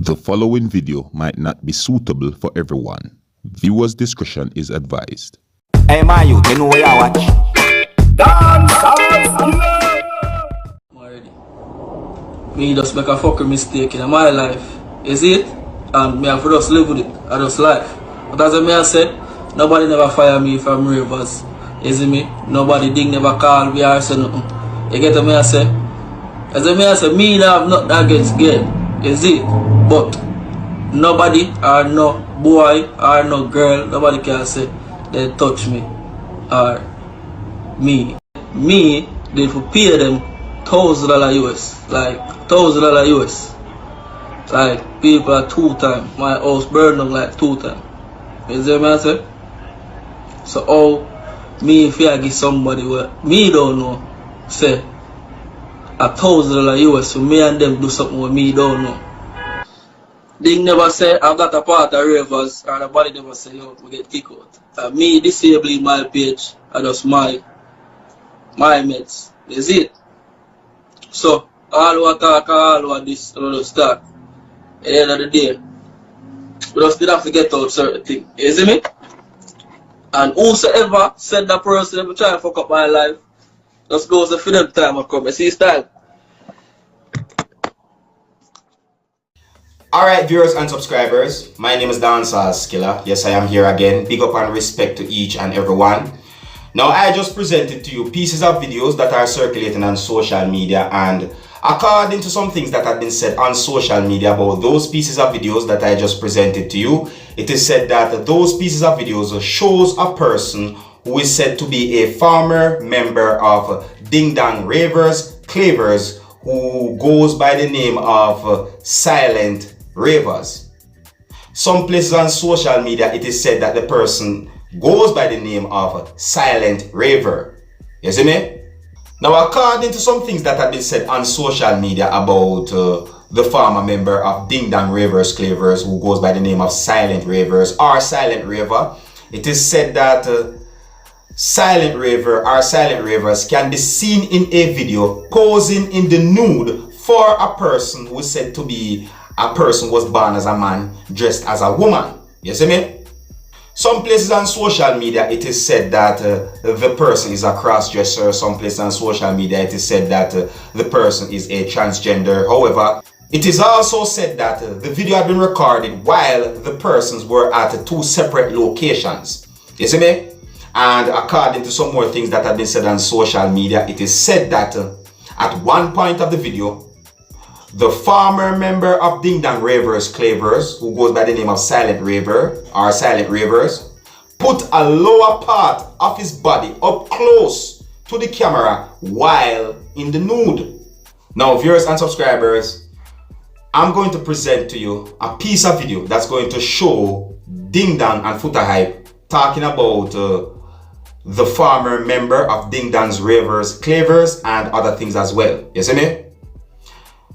The following video might not be suitable for everyone. Viewers' discretion is advised. Hey man, you know what I watch? Dancehall. I'm already. Me just make a fucking mistake in my life. Is it? And me have to just live with it. I just life. But as I said, nobody never fire me from Ravers. Is it me? Nobody ding never call me or say nothing. You get what I say? As I say, me have nothing against game. Is it? But nobody or no boy or no girl, nobody can say they touch me or me. Me, they for pay them $1,000 US, like $1,000 US. Like people are 2 times. My house burned them like 2 times. You see what I say? So how me if I give somebody what me don't know, say $1,000 US so me and them do something with me don't know. They never say I'm not a part of Ravers, and nobody never say yo, we get kicked out. Me disabling my page, I just my mates. Is it? So all what talk, all what this, all the start. At the end of the day, we just did have to get out certain things. You see me? And whosoever said that person ever try to fuck up my life, just goes to them time I come. You see style? Alright viewers and subscribers, my name is Dancehall Skilla. Yes, I am here again. Big up and respect to each and everyone. Now I just presented to you pieces of videos that are circulating on social media, and according to some things that have been said on social media about those pieces of videos that I just presented to you, it is said that those pieces of videos shows a person who is said to be a former member of Ding Dong Ravers, Clavers, who goes by the name of Silent Ravers. Some places on social media it is said that the person goes by the name of Silent Raver. You see me? Now according to some things that have been said on social media about the former member of Ding Dong Ravers Clavers who goes by the name of Silent Ravers or Silent Raver, it is said that Silent Raver or Silent Ravers can be seen in a video posing in the nude for a person who is said to be a person who was born as a man dressed as a woman. You see me? Some places on social media it is said that the person is a cross-dresser. Some places on social media it is said that the person is a transgender. However, it is also said that the video had been recorded while the persons were at 2 separate locations. You see me? And according to some more things that have been said on social media, it is said that at one point of the video, the former member of Ding Dong Ravers Clavers, who goes by the name of Silent Raver or Silent Ravers, put a lower part of his body up close to the camera while in the nude. Now viewers and subscribers, I'm going to present to you a piece of video that's going to show Ding Dong and Foota Hype talking about the former member of Ding Dong's Ravers Clavers and other things as well. You see me?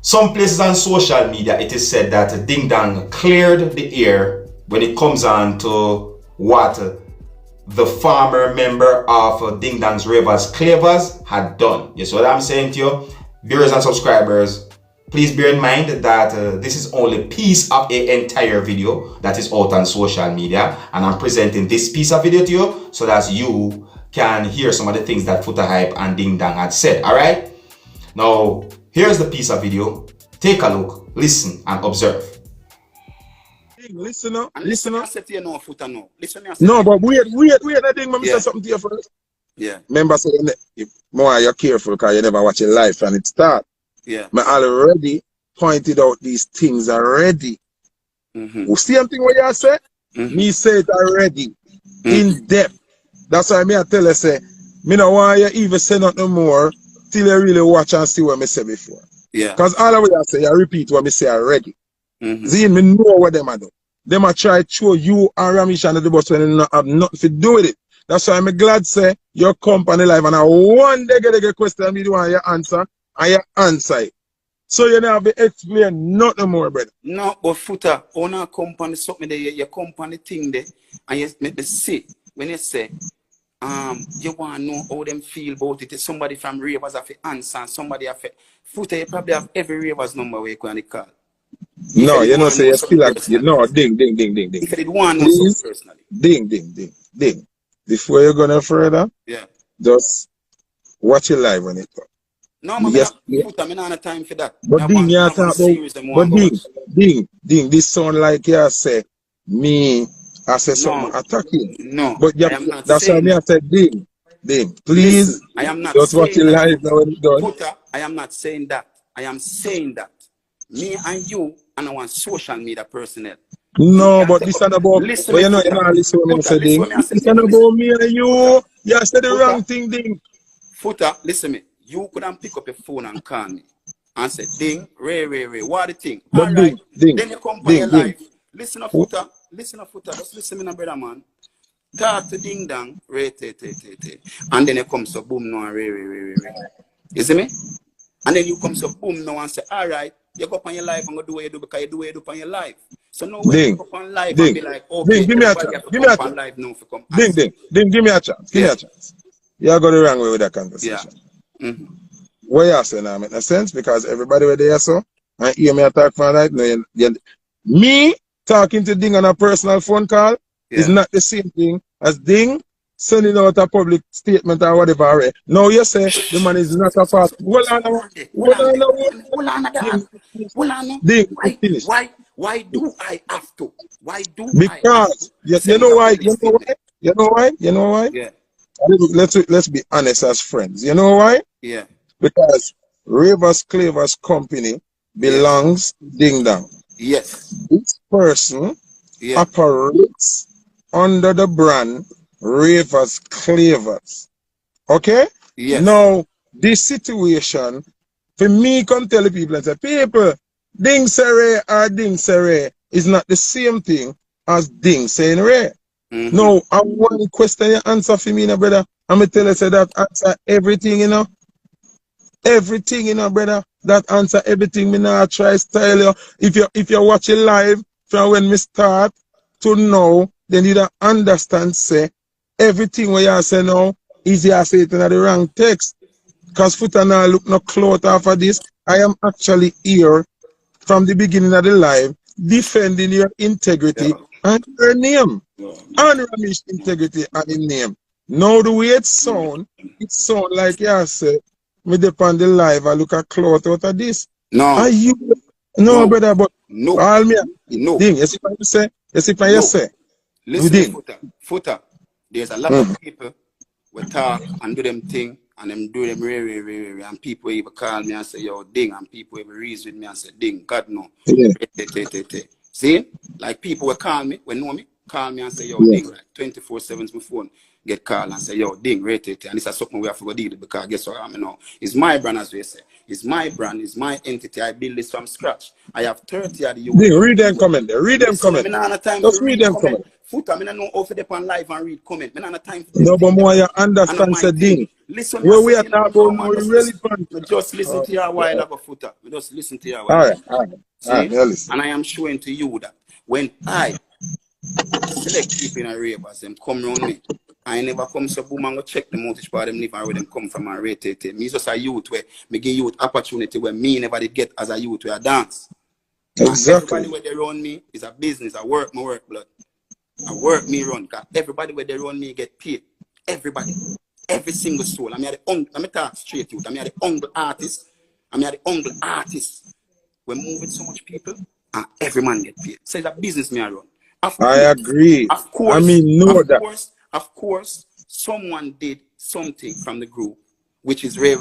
Some places on social media it is said that Ding Dong cleared the air when it comes on to what the former member of Ding Dong's Ravers Clavers had done. You see what I'm saying to you? Viewers and subscribers, please bear in mind that this is only a piece of an entire video that is out on social media, and I'm presenting this piece of video to you so that you can hear some of the things that Foota Hype and Ding Dong had said. Alright? Now, here's the piece of video. Take a look, listen, and observe. Listen up, listen up. No, But wait, I think let me say something to you first. Yeah. Remember, say more you're careful because you never watch your life and it start. Yeah. I already pointed out these things already. Same thing what you say? Me say it already. In depth. That's why I tell you say, me no want you even say nothing more till you really watch and see what I said before. Yeah. Because all of what I say, I repeat what I say already. See, me know what them are do. Them are try to show you and Ramesh and the boss when they not have nothing to do with it. That's why I'm glad say your company live and I one day get a question me do want your answer and you answer it. So you don't have to explain nothing more, brother. No, but Foota, on our company something there, your company thing there, and you make me see when you say you want to know how them feel about it. It's somebody from Ravers have to answer, and somebody have to Foota, you probably have every Ravers number where you can call. If No, you you know, want to say know you something still like, you personally. know, ding, ding, ding, ding, ding, If you ding. did want to know something Please, personally. ding, ding, ding, ding. Before you go no further, Yeah. just watch it live when it comes. No, man, Yes, I'm not time for that. but ding, I you have one talk about, series them but want to go ding, watch. ding, this sound like you say, me, I say something No, attacking. no, But you, I am not that's why saying me I that. said, ding, Listen, please, I am not just watch saying it that, live now Foota. when it's done. Foota, I am not saying that. I am saying that. Me and you and our social media personnel. You No, can but take this up. is about, Listen but me, you know, Foota. listen what me Foota, say, listen ding. what me I say It's to you. not Now listen. about me and Foota, you. You said the Foota, wrong thing, ding. Foota, listen me. You couldn't pick up your phone and call me and say, ding, Ray, what the thing? But All right. ding, Then you come on your ding. life. Listen to Foota. Just listen me, now, brother man. Talk to ding dong, Ray, and then you come so boom no and Ray. You see me? And then you come so boom now and say, all right, you go up on your life and go do what you do because you do what you do on your life. So now when you Ding, go up on live and ding, be like, ding, okay, give me a everybody chance, have to give me come a on chance. live now to come Ding, answer. give me a chance, give me Yeah, a chance. You got the wrong way with that yeah. conversation. Mm-hmm. What you say now make no sense because everybody were there so and hear me talk for a night. No, me talking to Ding on a personal phone call is Yeah. not the same thing as Ding sending out a public statement or whatever. Already. Now you say the man is not a part. Hold on now. Hold on now. Hold on, dog. Ding, Hold on now. Ding, finish. Why do I have to? Why do I have to Because you send out know a why? public statement? You know why? Yeah, Let's be honest as friends. You know why? yeah, Because Ravers Clavers Company yes, belongs Ding Dong. yes, This person yeah, operates under the brand Ravers Clavers. Okay? yes. Now, this situation, for me, come tell the people and say, people, Ding Sere or Ding Sere is not the same thing as Ding saying Ray. Mm-hmm. No, I want the question you answer for me, brother. I'm going to tell you say that answer everything, Everything, brother. That answer everything. Me now try to tell you. If you watch it live from when me start to now, then you don't understand. Say everything what you say now is you say it in the wrong text. Cause foota now look no clout off of this. I am actually here from the beginning of the live defending your integrity Yeah. and your name. Yeah. And Ramish's integrity and his name. Now the way it sound like you say, me depend the live, I look at cloth out of this. Are No, you no no, brother, but no, all me no, ding, you see what you say? You see what you no. say? Listen, me Ding. footer. There's a lot of Mm. people we talk and do them thing and them do them rare, and people even call me and say, yo, ding, and people even reason with me and say, ding, God no. Yeah, See? Like people will call me, when know me, call me and say, yo, yeah. ding, like 24/7 my phone get called and say, yo, ding, and this is something we have to go deal with because guess what I know? It's my brand as we say. It's my brand, it's my entity. I build this from scratch. I have 30 of the youth. Ding, read them comment there. Read them Listen, I'm comment. not have time Just for read read them comment. comment. Foot, I mean, know how to dep on live and read comment. I don't have time for them No, but thing. more you I know understand my say thing. ding. Listen, me I Where we say are to you now, talking no about now man, is relevant. just listen to your while Yeah. ago, Footer. Just listen to your All while right, ago. all right. All right, See? yeah, listen. And I am showing to you that when I select people in a ravers, them come around me. I never come so boom and go check them out, which part them live and where them come from and rate it. Me just a youth where me give youth opportunity where me never did get as a youth where I dance. And everybody Exactly. where they run me is a business. I work my work blood. I work me run. Cause everybody where they run me get paid. Everybody. Every single soul. I'm the let me talk straight youth. I'm the humble artist. I'm the humble artist. We move with so much people and every man get paid. So it's a business me I run. I agree. Of I course, mean, know that. of course, someone did something from the group, which is Ray,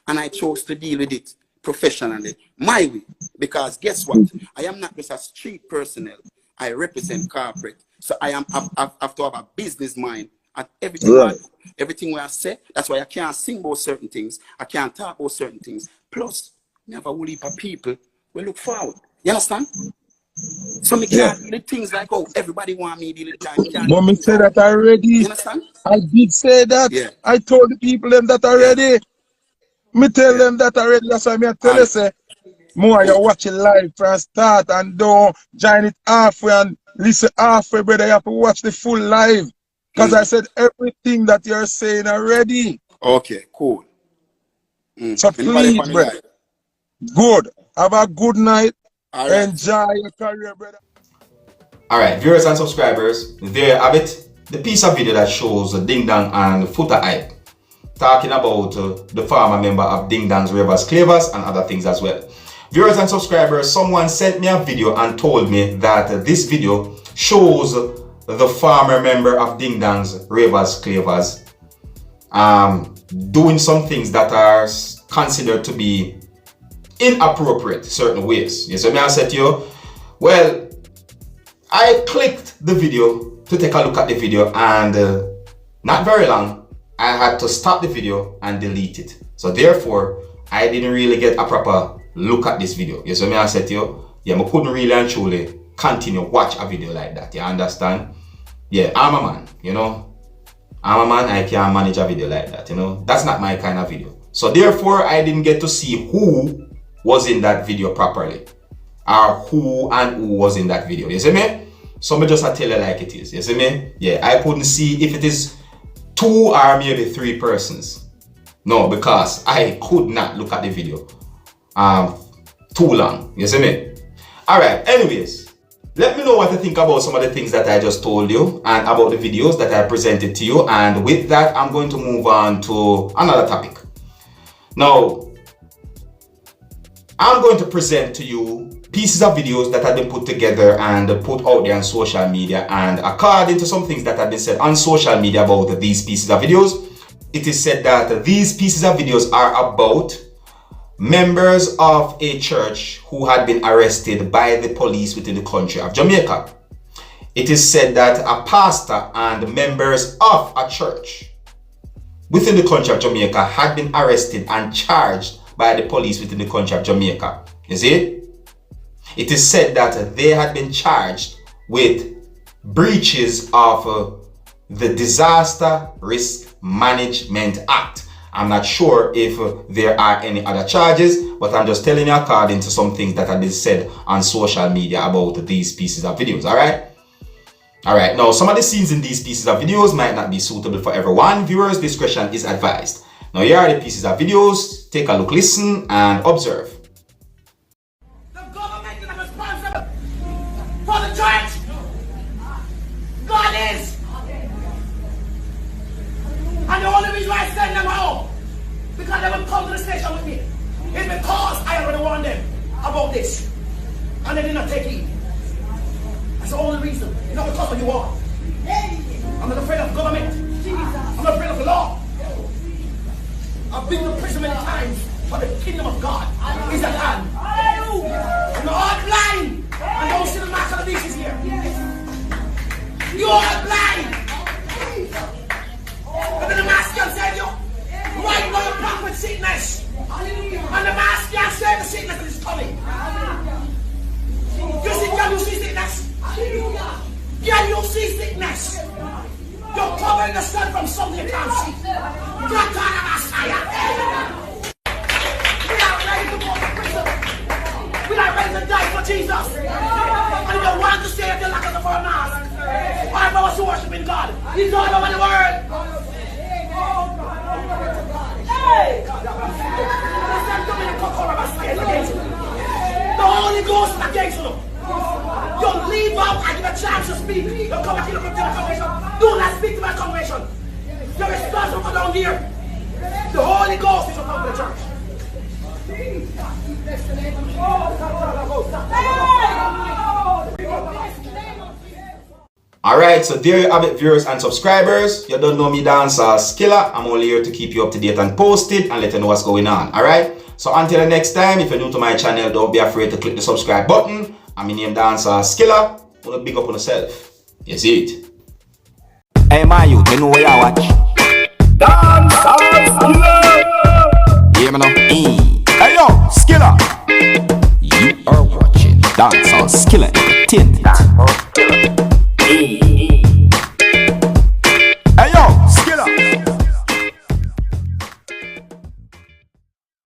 and I chose to deal with it professionally, my way. Because guess what? I am not just a street personnel. I represent corporate. So I have to have a business mind. And Right. everything where I say, that's why I can't sing about certain things. I can't talk about certain things. Plus, we have a whole heap of people we look forward. You understand? So me Yeah. can't deal with things like, oh, everybody want me to deal with time. Me can't deal But with me things say like, that you already. understand? I did say that. Yeah, I told the people them that yeah, already. Me tell yeah. them that already. That's why me I tell All you right, say more you good. watch it live from start and don't join it halfway and listen halfway, brother. You have to watch the full live. Because I said everything that you're saying already. Okay, cool. So Anybody please, on the brother. line? Good. Have a good night. All right. Enjoy your career, brother. Alright, viewers and subscribers, there you have it. The piece of video that shows Ding Dong and Foota hype talking about the former member of Ding Dong's Ravers, Clavers and other things as well. Viewers and subscribers, someone sent me a video and told me that this video shows the former member of Ding Dong's Ravers, Clavers doing some things that are considered to be inappropriate certain ways. Yes, so I said to you, well, I clicked the video to take a look at the video, and not very long, I had to stop the video and delete it. So therefore, I didn't really get a proper look at this video. Yes, so I said to you, yeah, I couldn't really and truly continue watch a video like that. You understand? Yeah, I'm a man, you know. I'm a man, I can't manage a video like that, you know. That's not my kind of video. So therefore, I didn't get to see who was in that video properly, or who was in that video. You see me? So me just tell you like it is. You see me? Yeah, I couldn't see if it is 2 or maybe 3 persons. No, because I could not look at the video too long. You see me? Alright, anyways, let me know what you think about some of the things that I just told you and about the videos that I presented to you. And with that, I'm going to move on to another topic. Now, I'm going to present to you pieces of videos that have been put together and put out there on social media, and according to some things that have been said on social media about these pieces of videos, it is said that these pieces of videos are about members of a church who had been arrested by the police within the country of Jamaica. It is said that a pastor and members of a church within the country of Jamaica had been arrested and charged by the police within the country of Jamaica. You see? It is said that they had been charged with breaches of the Disaster Risk Management Act. I'm not sure if there are any other charges, but I'm just telling you according to some things that have been said on social media about these pieces of videos, alright? Alright, now some of the scenes in these pieces of videos might not be suitable for everyone. Viewers' discretion is advised. Now here are the pieces of videos. Take a look, listen, and observe. The government is responsible for the church. God is. And the only reason why I send them home, because they will come to the station with me, is because I already warned them about this. And they did not take heed. That's the only reason. It's not because of you are. I'm not afraid of government. I'm not afraid of the law. I've been to prison many times, but the kingdom of God is at hand. And you're all blind, and don't see the mark of the beast is here. You're all blind. And then the mask can save you. Right now you're blocked with sickness. And the mask can save the sickness that is coming. Can you see sickness? Can you see sickness? You're covering the sun from something you can't see. You're talking about fire. We are ready to go to prison. We are ready to die for Jesus. And if you want to stay at the lack of the foreign mask, all of us worshiping God. He's all over the world. Hey! The Holy Ghost is against you. You leave out and give a chance to speak. You come back in the congregation. Do not speak to my congregation. You're responsible for down here. The Holy Ghost is your come to the church. Alright, so there you have it, viewers and subscribers. You don't know me, Dancehall Skilla. I'm only here to keep you up to date and posted and let you know what's going on. Alright, so until the next time, if you're new to my channel, don't be afraid to click the subscribe button. I'm name Dancehall Skilla. Wanna big up on yourself. You see it? Hey my youth, you know where you watch. Dancehall Skilla. Hear me now? Hey yo, Skilla. You are watching Dancehall Skilla. Tin.